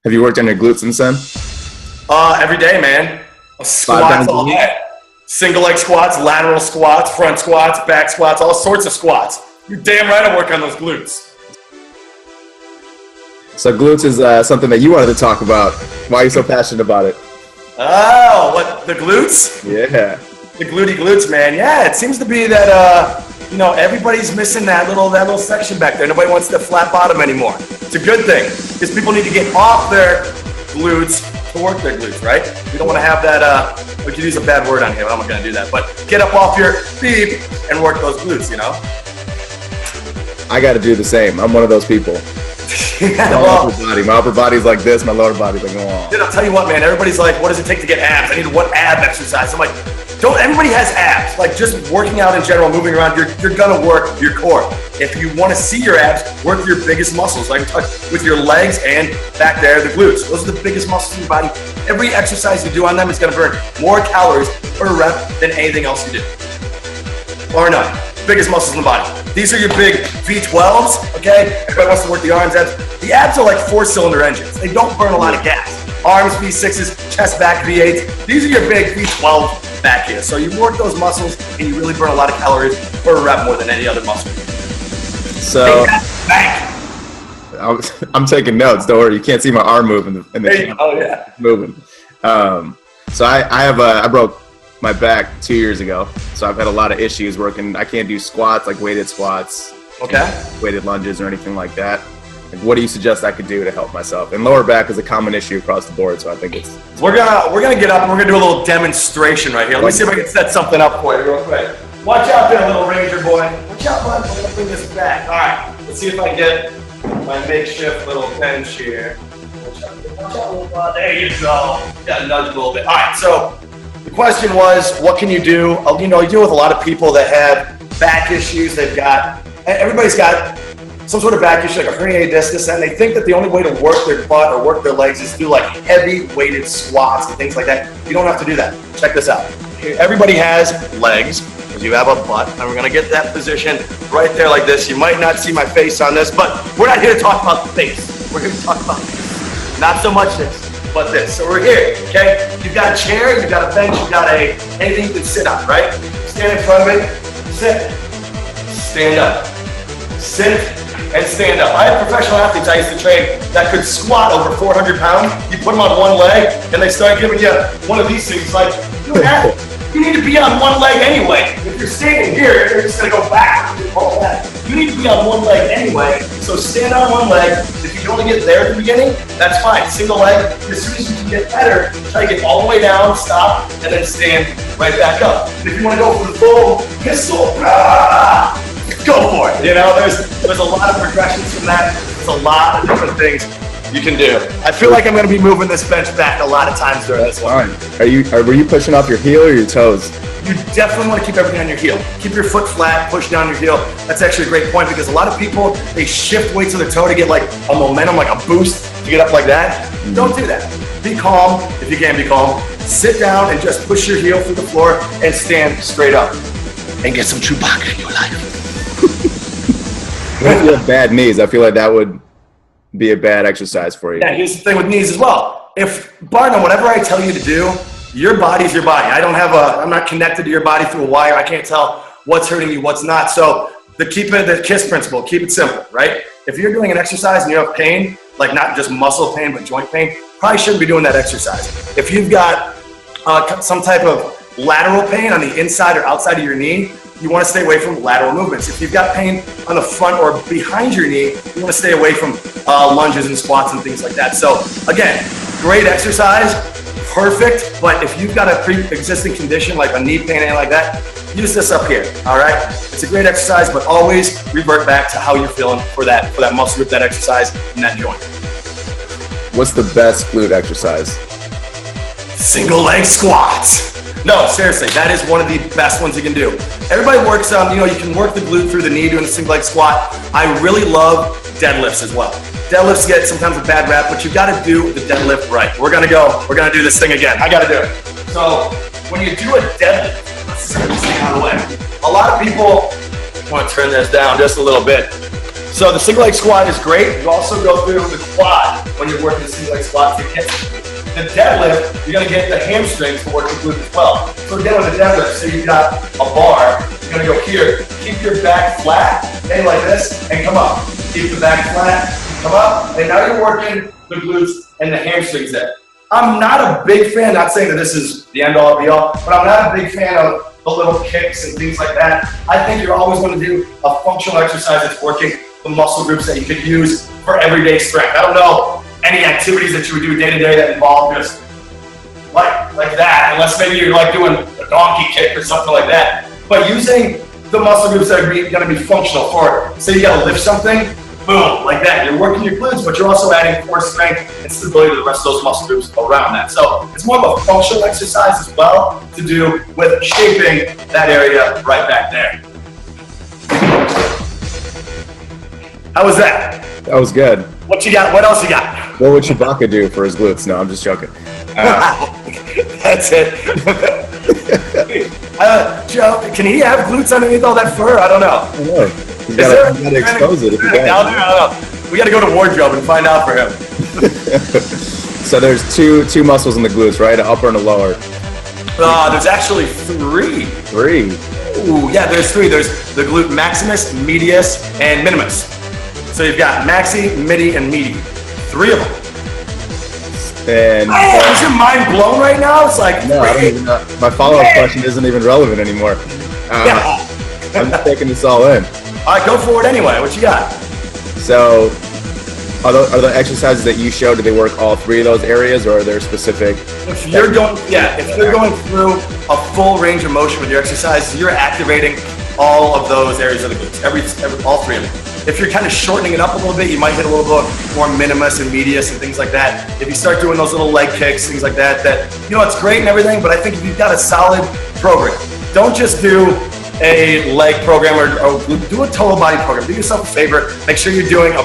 Have you worked on your glutes since then? Every day, man. Squats all day. Single leg squats, lateral squats, front squats, back squats, all sorts of squats. You're damn right I work on those glutes. So glutes is something that you wanted to talk about. Why are you so passionate about it? Oh, what, the glutes? Yeah. The glutes, man. Yeah, it seems to be that, everybody's missing that little section back there. Nobody wants the flat bottom anymore. It's a good thing because people need to get off their glutes to work their glutes, right? We don't want to have that, we could use a bad word on here, I'm not going to do that, but get up off your beep and work those glutes, I got to do the same. I'm one of those people. My upper body's like this, my lower body's like, oh. Dude, I'll tell you what, man, everybody's like, what does it take to get abs? I need what ab exercise? I'm like, everybody has abs. Like just working out in general, moving around, you're gonna work your core. If you want to see your abs, work your biggest muscles, like with your legs and back there, the glutes. Those are the biggest muscles in your body. Every exercise you do on them is gonna burn more calories per rep than anything else you do. Or none. Biggest muscles in the body. These are your big V12s, okay? Everybody wants to work the arms, abs. The abs are like 4-cylinder engines. They don't burn a lot of gas. Arms, V6s, chest, back, V8s. These are your big V12 back here. So you work those muscles and you really burn a lot of calories per rep more than any other muscle. So I'm taking notes. Don't worry, you can't see my arm moving. Oh yeah, moving. So I broke my back 2 years ago. So I've had a lot of issues working. I can't do squats, like weighted squats, weighted lunges or anything like that. Like, what do you suggest I could do to help myself? And lower back is a common issue across the board, so I think it's. We're gonna get up and we're gonna do a little demonstration right here. Let me see if I can set something up for you real quick. Watch out there, little ranger boy. Watch out, bud. I'm gonna bring this back. All right, let's see if I can get my makeshift little bench here. Watch out, little bud. There you go. Gotta nudge a little bit. All right, so the question was, what can you do? You deal with a lot of people that have back issues. Everybody's got some sort of back issue, like a herniated disc, and they think that the only way to work their butt or work their legs is through like heavy weighted squats and things like that. You don't have to do that. Check this out. Everybody has legs, because you have a butt, and we're gonna get that position right there like this. You might not see my face on this, but we're not here to talk about the face. We're here to talk about this. Not so much this, but this. So we're here, okay? You've got a chair, you've got a bench, you've got anything you can sit on, right? Stand in front of it, sit, stand up, sit, and stand up. I have professional athletes I used to train that could squat over 400 pounds. You put them on one leg, and they start giving you one of these things. Like, you need to be on one leg anyway. If you're standing here, you're just gonna go back and all that. You need to be on one leg anyway. So stand on one leg. If you can only get there at the beginning, that's fine. Single leg. As soon as you can get better, try to get all the way down, stop, and then stand right back up. And if you want to go for the full pistol, go for it. There's a lot of progressions from that. There's a lot of different things you can do. I feel like I'm going to be moving this bench back a lot of times during this one. Were you pushing off your heel or your toes? You definitely want to keep everything on your heel. Keep your foot flat, push down your heel. That's actually a great point because a lot of people, they shift weights to their toe to get like a momentum, like a boost to get up like that. Don't do that. Be calm if you can be calm. Sit down and just push your heel through the floor and stand straight up. And get some Chewbacca in your life. If you have bad knees, I feel like that would be a bad exercise for you. Yeah, here's the thing with knees as well. Barnum, whatever I tell you to do, your body's your body. I'm not connected to your body through a wire. I can't tell what's hurting you, what's not. So the KISS principle, keep it simple, right? If you're doing an exercise and you have pain, like not just muscle pain, but joint pain, probably shouldn't be doing that exercise. If you've got some type of lateral pain on the inside or outside of your knee, you want to stay away from lateral movements. If you've got pain on the front or behind your knee, you want to stay away from lunges and squats and things like that. So again, great exercise, perfect, but if you've got a pre-existing condition like a knee pain and like that, use this up here, all right? It's a great exercise, but always revert back to how you're feeling for that muscle group, that exercise, and that joint. What's the best glute exercise? Single leg squats. No, seriously, that is one of the best ones you can do. Everybody works on, you can work the glute through the knee doing a single leg squat. I really love deadlifts as well. Deadlifts get sometimes a bad rap, but you gotta do the deadlift right. We're gonna do this thing again. I gotta do it. So when you do a deadlift, let's set this thing out of the way. A lot of people, I want to turn this down just a little bit. So the single leg squat is great. You also go through the quad when you're working the single leg squat to get the deadlift. You're gonna get the hamstrings to work the glute as well. So again, with the deadlift, so you've got a bar. You're gonna go here. Keep your back flat, okay, like this, and come up. Keep the back flat, come up, and now you're working the glutes and the hamstrings there. I'm not a big fan, not saying that this is the end all be all, but I'm not a big fan of the little kicks and things like that. I think you're always going to do a functional exercise that's working the muscle groups that you could use for everyday strength. I don't know any activities that you would do day to day that involve just like that, unless maybe you're like doing a donkey kick or something like that. But using the muscle groups that are going to be functional for it. Say you got to lift something, boom, like that. You're working your glutes, but you're also adding core strength and stability to the rest of those muscle groups around that. So it's more of a functional exercise as well to do with shaping that area right back there. How was that? That was good. What you got? What else you got? What would Chewbacca do for his glutes? No, I'm just joking. That's it. Joe, can he have glutes underneath all that fur? I don't know. I don't know. You gotta expose it if you can. Down there? I don't know. We gotta go to wardrobe and find out for him. So there's two muscles in the glutes, right? An upper and a lower. There's actually three. Three? Ooh, yeah, there's three. There's the glute maximus, medius, and minimus. So you've got maxi, midi, and medi. Three of them. And is your mind blown right now? It's like, no, I don't even know. My follow-up question isn't even relevant anymore. I'm just taking this all in. All right, go for it anyway. What you got? So, are the exercises that you show, do they work all three of those areas, or are there specific? If you're going through a full range of motion with your exercise, you're activating all of those areas of the glutes, all three of them. If you're kind of shortening it up a little bit, you might hit a little bit more minimus and medius and things like that. If you start doing those little leg kicks, things like that, it's great and everything, but I think if you've got a solid program, don't just do a leg program or do a total body program. Do yourself a favor. Make sure you're doing a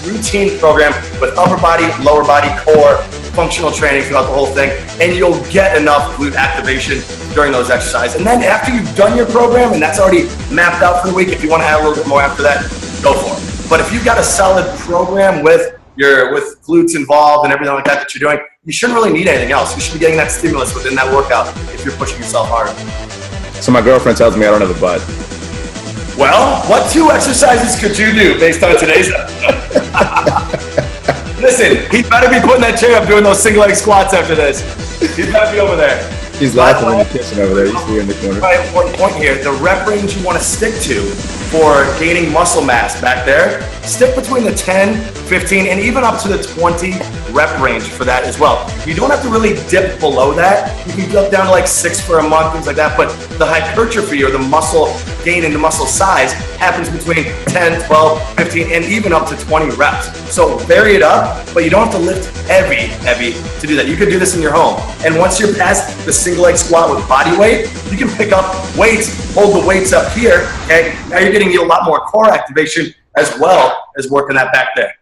routine program with upper body, lower body, core, functional training throughout the whole thing, and you'll get enough glute activation during those exercises. And then after you've done your program and that's already mapped out for the week, if you want to add a little bit more after that, go for it. But if you've got a solid program with glutes involved and everything like that you're doing, you shouldn't really need anything else. You should be getting that stimulus within that workout if you're pushing yourself hard. So my girlfriend tells me I don't have a butt. Well, what two exercises could you do based on today's episode? Listen, he's better be putting that chair up doing those single leg squats after this. He's got to be over there. He's laughing in the kitchen over there. You see her in the corner. Very important point here. The rep range you want to stick to for gaining muscle mass back there, stick between the 10, 15, and even up to the 20 rep range for that as well. You don't have to really dip below that. You can go down to like 6 for a month, things like that, but the hypertrophy or the muscle gain in the muscle size happens between 10, 12, 15, and even up to 20 reps. So vary it up, but you don't have to lift heavy to do that. You could do this in your home. And once you're past the single leg squat with body weight, you can pick up weights, hold the weights up here, okay? Now you're getting a lot more core activation as well as working that back there.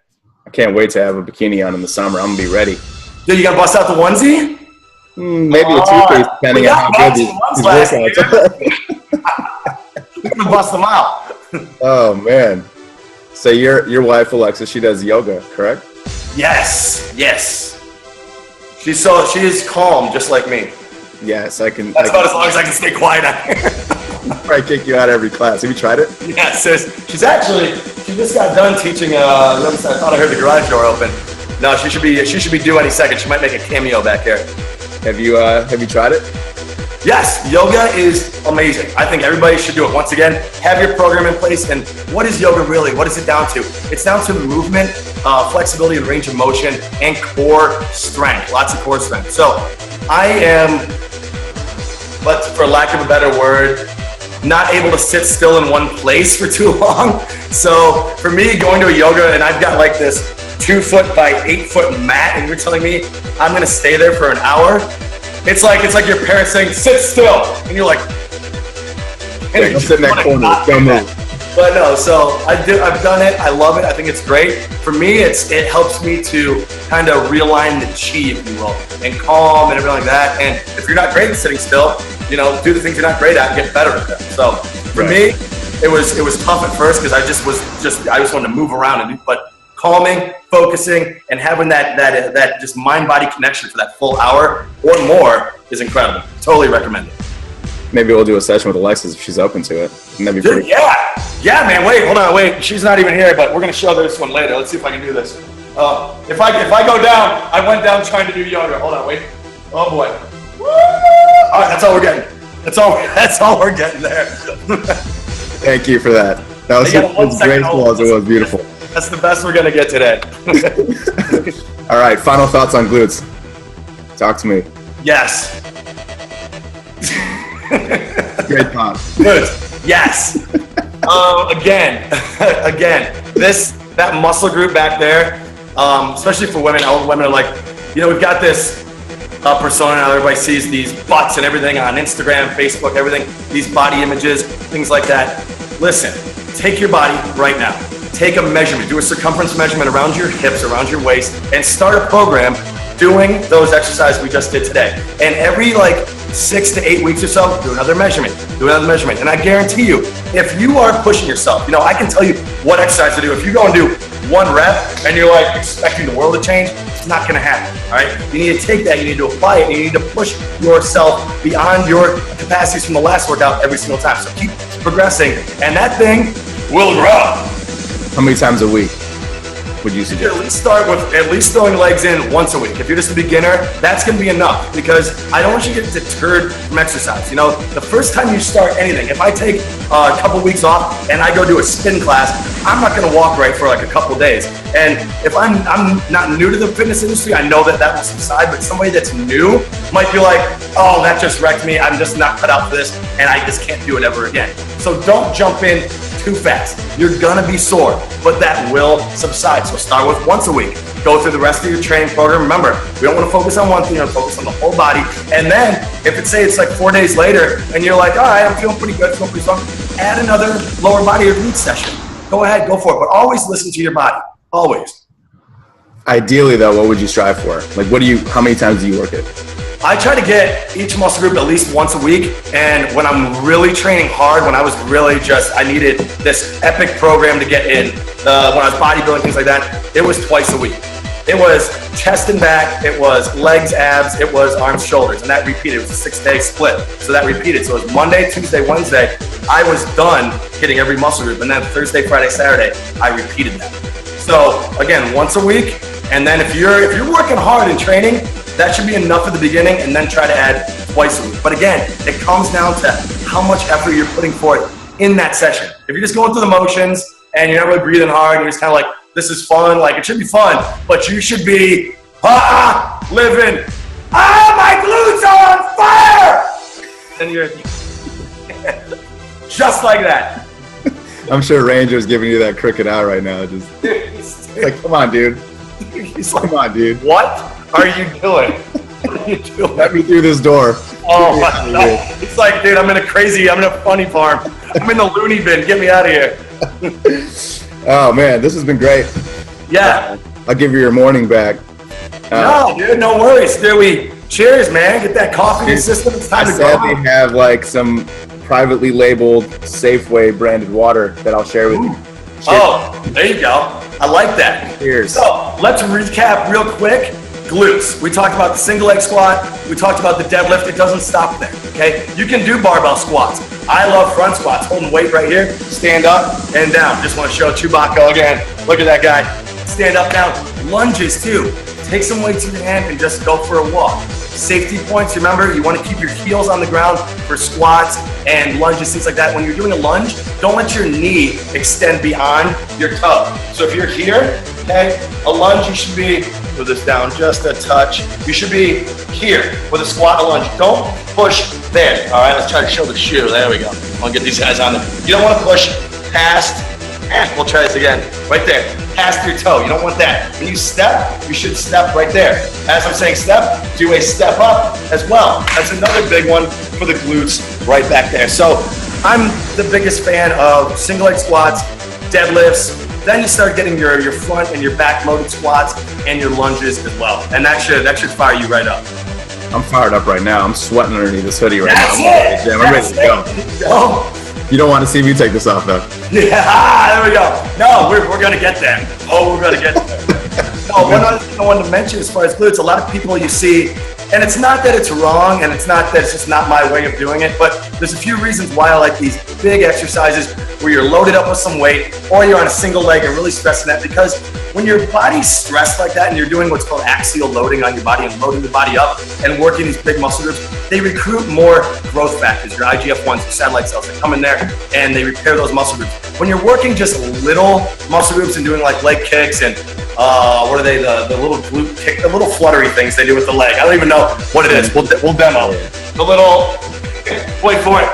I can't wait to have a bikini on in the summer. I'm gonna be ready. Dude, you gotta bust out the onesie? Maybe a two-piece, depending on how good these workouts. We're gonna bust them out. Oh man. So your wife Alexa, she does yoga, correct? Yes. She is calm, just like me. Yes, I can. That's about as long as I can stay quiet out here. I'll probably kick you out of every class. Have you tried it? Yeah, sis. She just got done teaching. I thought I heard the garage door open. No, she should be due any second. She might make a cameo back here. Have you tried it? Yes, yoga is amazing. I think everybody should do it. Once again, have your program in place. And what is yoga really? What is it down to? It's down to movement, flexibility and range of motion, and core strength. Lots of core strength. So I am, but for lack of a better word, not able to sit still in one place for too long. So for me, going to a yoga, and I've got like this 2 foot by 8 foot mat, and you're telling me I'm gonna stay there for an hour? It's like your parents saying, sit still, and you're like, I'm sitting in that corner, don't move. But no, so I've done it, I love it, I think it's great. For me, it helps me to kind of realign the chi, if you will, and calm and everything like that. And if you're not great at sitting still, do the things you're not great at and get better at them. So for me, it was tough at first because I just wanted to move around, but calming, focusing, and having that just mind-body connection for that full hour or more is incredible. Totally recommend it. Maybe we'll do a session with Alexis if she's open to it. That'd be Dude, yeah, man. Wait, hold on, wait. She's not even here, but we're gonna show this one later. Let's see if I can do this. If I go down, I went down trying to do yoga. Hold on, wait. Oh boy. Woo! All right, that's all we're getting. That's all we're getting there. Thank you for that. That was as graceful as it was beautiful. That's the best we're gonna get today. All right, final thoughts on glutes. Talk to me. Yes. Great pop. Good. Yes. Again, that muscle group back there, especially for women. All women are like, we've got this persona now. Everybody sees these butts and everything on Instagram, Facebook, everything. These body images, things like that. Listen, take your body right now. Take a measurement. Do a circumference measurement around your hips, around your waist, and start a program doing those exercises we just did today. And every 6 to 8 weeks or so, do another measurement, And I guarantee you, if you are pushing yourself, I can tell you what exercise to do. If you go and do 1 rep and you're expecting the world to change, it's not gonna happen, all right? You need to take that, you need to apply it, and you need to push yourself beyond your capacities from the last workout every single time. So keep progressing, and that thing will grow. How many times a week would you suggest? At least start with at least throwing legs in once a week. If you're just a beginner, that's going to be enough, because I don't want you to get deterred from exercise. The first time you start anything, if I take a couple weeks off and I go do a spin class, I'm not going to walk right for a couple days. And if I'm not new to the fitness industry, I know that will subside, but somebody that's new might be like, oh, that just wrecked me. I'm just not cut out for this, and I just can't do it ever again. So don't jump in too fast. You're gonna be sore, but that will subside. So start with once a week. Go through the rest of your training program. Remember, we don't want to focus on one thing, we want to focus on the whole body. And then, if it's 4 days later, and you're like, all right, I'm feeling pretty good, feeling pretty strong, add another lower body or glute session. Go ahead, go for it. But always listen to your body. Always. Ideally, though, what would you strive for? How many times do you work it? I try to get each muscle group at least once a week, and when I'm really training hard, when I was really I needed this epic program to get in, when I was bodybuilding, things like that, it was twice a week. It was chest and back, it was legs, abs, it was arms, shoulders, and that repeated. It was a 6-day split, so that repeated. So it was Monday, Tuesday, Wednesday, I was done hitting every muscle group, and then Thursday, Friday, Saturday, I repeated that. So again, once a week, and then if you're working hard in training, that should be enough at the beginning, and then try to add twice a week. But again, it comes down to how much effort you're putting forth in that session. If you're just going through the motions and you're not really breathing hard, and you're just kind of like, this is fun, it should be fun, but you should be living, my glutes are on fire! And you're just like that. I'm sure Ranger's giving you that crooked eye right now. Just come on, dude. Come on, dude. What are you doing? What are you doing? Let me through this door. Oh my God. It's dude, I'm in a funny farm. I'm in the loony bin. Get me out of here. Oh man, this has been great. Yeah. I'll give you your morning back. No, dude, no worries. Cheers, man. Get that coffee in the system. It's time to go. I sadly have some privately labeled Safeway branded water that I'll share with you. Cheers. Oh, there you go. I like that. Cheers. So let's recap real quick. Glutes. We talked about the single leg squat. We talked about the deadlift. It doesn't stop there, okay? You can do barbell squats. I love front squats. Holding weight right here. Stand up and down. Just want to show Chewbacca again. Look at that guy. Stand up, down. Lunges too. Take some weights in your hand and just go for a walk. Safety points, remember, you want to keep your heels on the ground for squats and lunges, things like that. When you're doing a lunge, don't let your knee extend beyond your toe. So if you're here, okay, a lunge, you should be, put this down just a touch. You should be here with a squat, a lunge. Don't push there. All right, let's try to show the shoe. There we go. I'll get these guys on there. You don't want to push past, we'll try this again, right there. Past your toe, you don't want that. When you step, you should step right there. As I'm saying step, do a step up as well. That's another big one for the glutes right back there. So I'm the biggest fan of single leg squats, deadlifts, then you start getting your front and your back loaded squats and your lunges as well. And that should fire you right up. I'm fired up right now. I'm sweating underneath this hoodie right now. I'm ready to go. You don't want to see me take this off, though. Yeah, there we go. No, we're going to get there. Oh, we're going to get there. No, one other thing I wanted to mention as far as glutes, a lot of people you see, and it's not that it's wrong, and it's not that it's just not my way of doing it, but there's a few reasons why I like these big exercises where you're loaded up with some weight, or you're on a single leg and really stressing that, because when your body's stressed like that and you're doing what's called axial loading on your body and loading the body up and working these big muscle groups, they recruit more growth factors, your IGF-1s, your satellite cells that come in there and they repair those muscle groups. When you're working just little muscle groups and doing like leg kicks and what are they, the little glute kick, the little fluttery things they do with the leg. I don't even know what it is. We'll demo. The little, wait for it.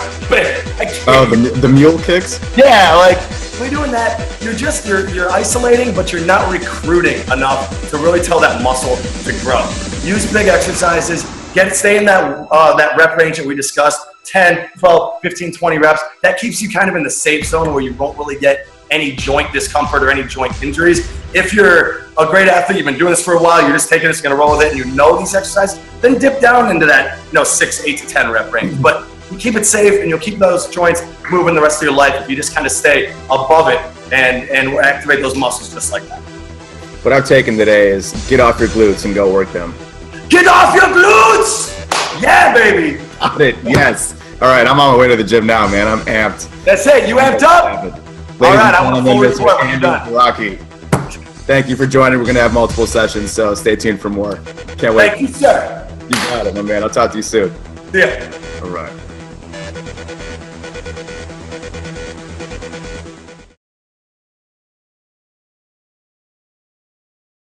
Oh, the mule kicks? Yeah, like when you're doing that, you're isolating, but you're not recruiting enough to really tell that muscle to grow. Use big exercises. Stay in that rep range that we discussed, 10, 12, 15, 20 reps. That keeps you kind of in the safe zone where you won't really get any joint discomfort or any joint injuries. If you're a great athlete, you've been doing this for a while, you're just taking this, going to roll with it, and you know these exercises, then dip down into that 6, 8 to 10 rep range. But you keep it safe and you'll keep those joints moving the rest of your life if you just kind of stay above it and activate those muscles just like that. What I've taken today is get off your glutes and go work them. Get off your glutes! Yeah, baby! Got it, yes. All right, I'm on my way to the gym now, man. I'm amped. That's it, you amped up? All right, I want to full report when you're done. Sziraki. Thank you for joining. We're going to have multiple sessions, so stay tuned for more. Can't wait. Thank you, sir. You got it, my man. I'll talk to you soon. See ya. All right.